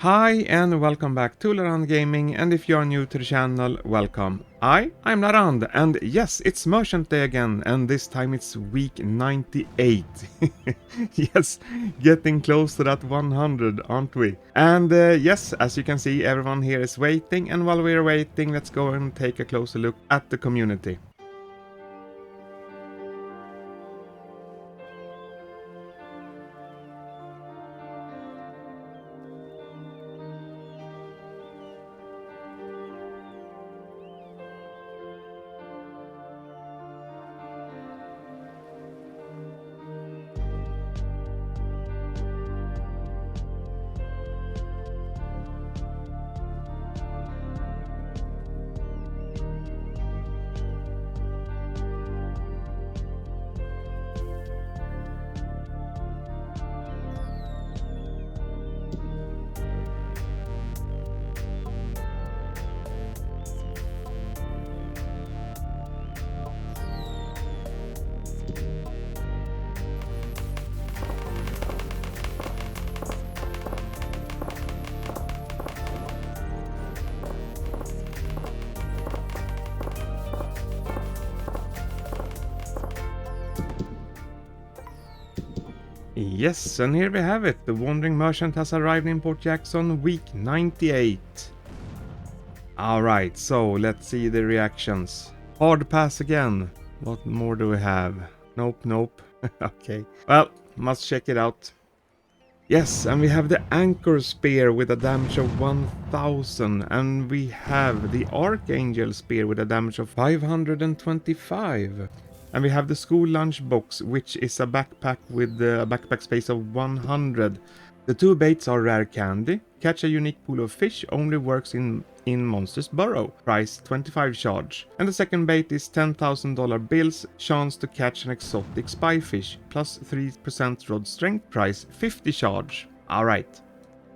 Hi and welcome back to Larand Gaming, and if you are new to the channel, welcome. I'm Larand, and yes, it's Merchant Day again, and this time it's week 98. Yes, getting close to that 100, aren't we? And yes, as you can see, everyone here is waiting, and while we're waiting, let's go and take a closer look at the community. Yes, and here we have it. The Wandering Merchant has arrived in Port Jackson, week 98. Alright, so let's see the reactions. Hard pass again. What more do we have? Nope. Okay. Well, must check it out. Yes, and we have the Anchor Spear with a damage of 1000, and we have the Archangel Spear with a damage of 525. And we have the School Lunchbox, which is a backpack with a backpack space of 100. The two baits are Rare Candy. Catch a unique pool of fish, only works in Monster's Burrow. Price 25 charge. And the second bait is $10,000 bills, chance to catch an exotic spy fish, plus 3% rod strength, price 50 charge. Alright.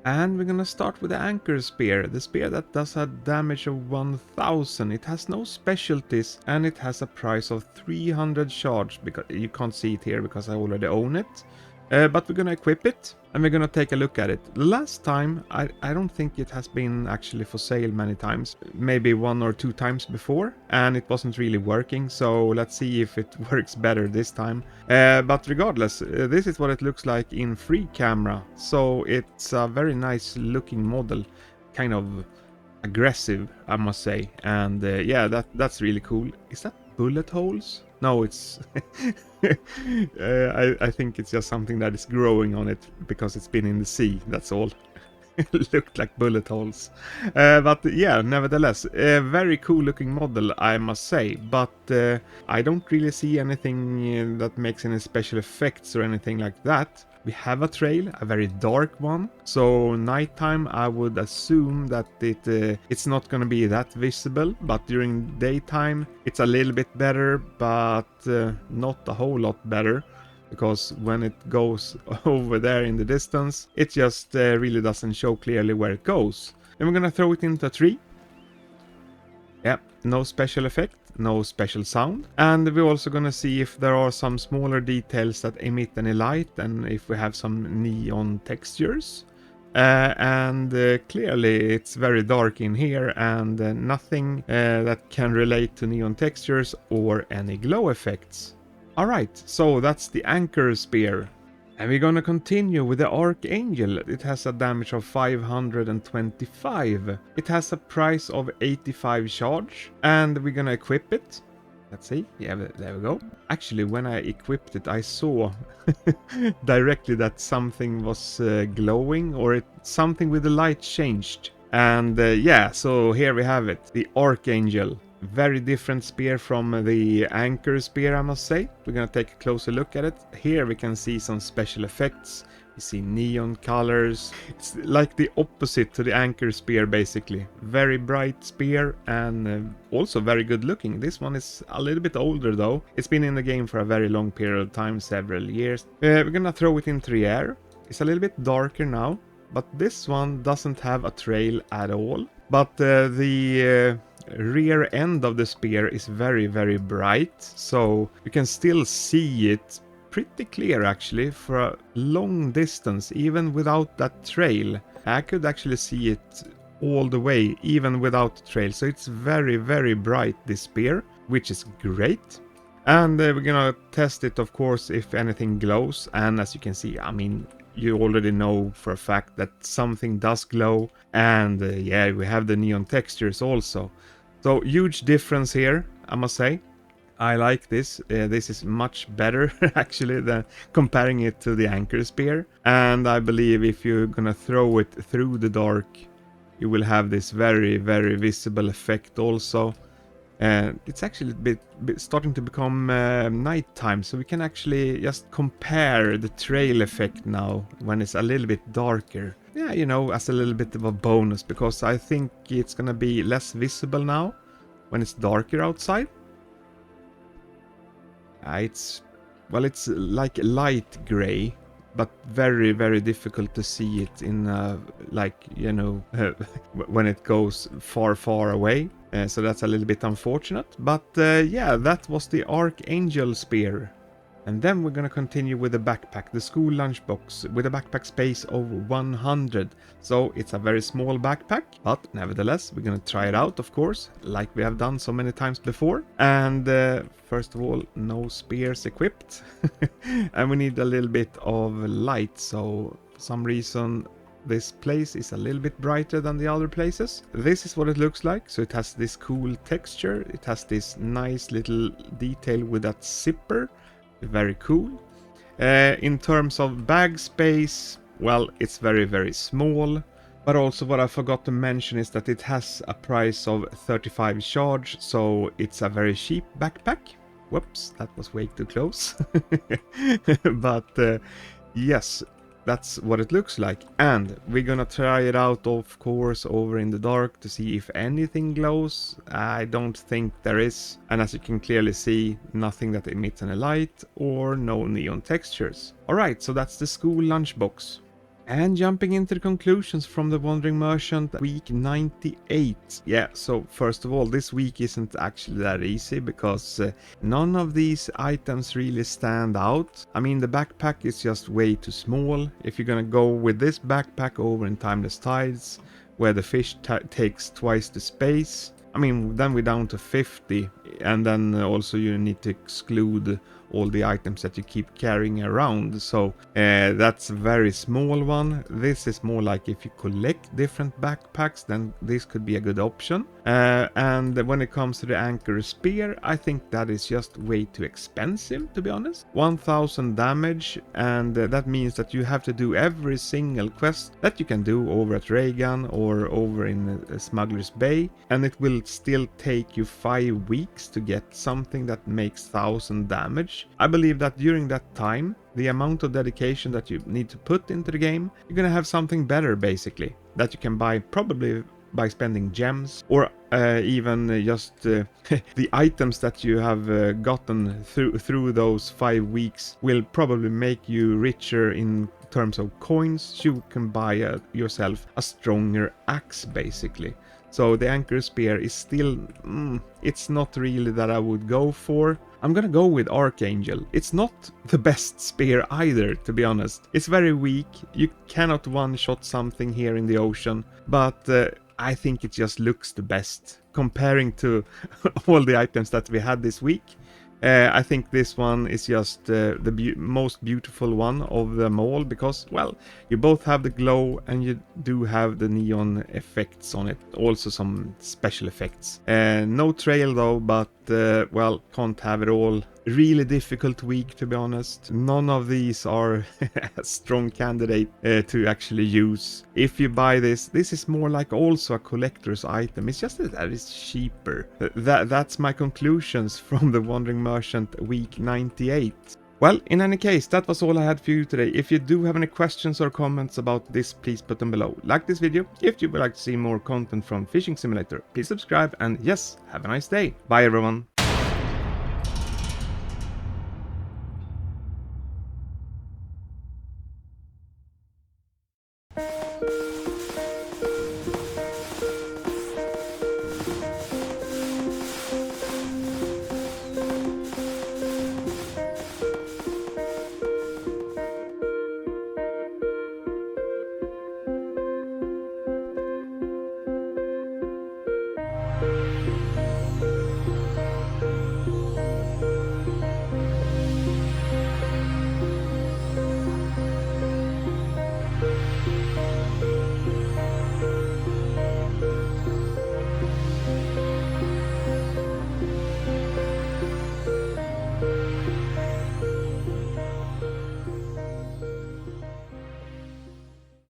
And we're gonna start with the Anchor Spear, the spear that does a damage of 1000. It has no specialties and it has a price of 300 charge, because you can't see it here because I already own it. But we're gonna equip it and we're gonna take a look at it. Last time, I don't think it has been actually for sale many times, maybe 1 or 2 times before, and it wasn't really working, so let's see if it works better this time. But regardless, this is what it looks like in free camera, so it's a very nice looking model, kind of aggressive, I must say, and yeah, that's really cool. Is that bullet holes? No, it's I think it's just something that is growing on it because it's been in the sea, that's all. Looked like bullet holes. But yeah, nevertheless, a very cool looking model, I must say. But I don't really see anything that makes any special effects or anything like that. We have a trail, a very dark one. So nighttime, I would assume that it's not going to be that visible. But during daytime, it's a little bit better, but not a whole lot better. Because when it goes over there in the distance, it just really doesn't show clearly where it goes. And we're gonna throw it into a tree. Yeah, no special effect, no special sound. And we're also gonna see if there are some smaller details that emit any light, and if we have some neon textures. And clearly it's very dark in here, and nothing that can relate to neon textures or any glow effects. Alright, so that's the Anchor Spear. And we're gonna continue with the Archangel. It has a damage of 525. It has a price of 85 charge. And we're gonna equip it. Let's see. Yeah, there we go. Actually, when I equipped it, I saw directly that something was glowing, or something with the light changed. And yeah, so here we have it. The Archangel. Very different spear from the Anchor Spear, I must say. We're gonna take a closer look at it. Here we can see some special effects. We see neon colors. It's like the opposite to the Anchor Spear, basically. Very bright spear, and also very good looking. This one is a little bit older though. It's been in the game for a very long period of time, several years. We're gonna throw it into the air. It's a little bit darker now, but this one doesn't have a trail at all. But the rear end of the spear is very, very bright, so you can still see it pretty clear actually for a long distance, even without that trail. I could actually see it all the way, even without the trail. So it's very, very bright, this spear, which is great. And we're gonna test it, of course, if anything glows. And as you can see, I mean, you already know for a fact that something does glow. And yeah, we have the neon textures also. So huge difference here, I must say. I like this. This is much better actually than comparing it to the anchor spear. And I believe if you're gonna throw it through the dark, you will have this very, very visible effect also. And it's actually a bit starting to become nighttime, so we can actually just compare the trail effect now when it's a little bit darker. Yeah, you know, as a little bit of a bonus, because I think it's gonna be less visible now when it's darker outside. It's like light gray, but very, very difficult to see it in like, you know, when it goes far, far away. So that's a little bit unfortunate. But yeah, that was the Archangel Spear. And then we're gonna continue with the backpack, the school lunchbox, with a backpack space of 100. So it's a very small backpack, but nevertheless, we're gonna try it out, of course, like we have done so many times before. And first of all, no spears equipped. And we need a little bit of light, so for some reason this place is a little bit brighter than the other places. This is what it looks like. So it has this cool texture. It has this nice little detail with that zipper. Very cool. In terms of bag space, well, it's very, very small. But also what I forgot to mention is that it has a price of 35 charge, so it's a very cheap backpack. Whoops, that was way too close. But yes, that's what it looks like. And we're gonna try it out, of course, over in the dark to see if anything glows. I don't think there is. And as you can clearly see, nothing that emits any light or no neon textures. Alright, so that's the school lunchbox. And jumping into the conclusions from the Wandering Merchant week 98. Yeah, so first of all, this week isn't actually that easy because none of these items really stand out. I mean, the backpack is just way too small. If you're gonna go with this backpack over in Timeless Tides, where the fish takes twice the space, I mean, then we're down to 50, and then also you need to exclude all the items that you keep carrying around. So that's a very small one. This is more like if you collect different backpacks, then this could be a good option. And when it comes to the Anchor Spear, I think that is just way too expensive, to be honest. 1000 damage, and that means that you have to do every single quest that you can do over at Recon or over in Smuggler's Bay, and it will still take you 5 weeks to get something that makes 1000 damage. I believe that during that time, the amount of dedication that you need to put into the game, you're gonna have something better, basically, that you can buy probably by spending gems, or even just the items that you have gotten through those 5 weeks will probably make you richer in terms of coins. You can buy yourself a stronger axe, basically. So the Anchor Spear is still, it's not really that I would go for. I'm gonna go with Archangel. It's not the best spear either, to be honest. It's very weak. You cannot one-shot something here in the ocean, but I think it just looks the best comparing to all the items that we had this week. I think this one is just the most beautiful one of them all because, well, you both have the glow and you do have the neon effects on it. Also some special effects. No trail though, but, well, can't have it all. Really difficult week, to be honest. None of these are a strong candidate to actually use. If you buy this is more like also a collector's item. It's just that it's cheaper. That's my conclusions from the Wandering Merchant week 98. Well, in any case, that was all I had for you today. If you do have any questions or comments about this, please put them below. Like this video if you would like to see more content from Fishing Simulator. Please subscribe, and yes, have a nice day. Bye everyone.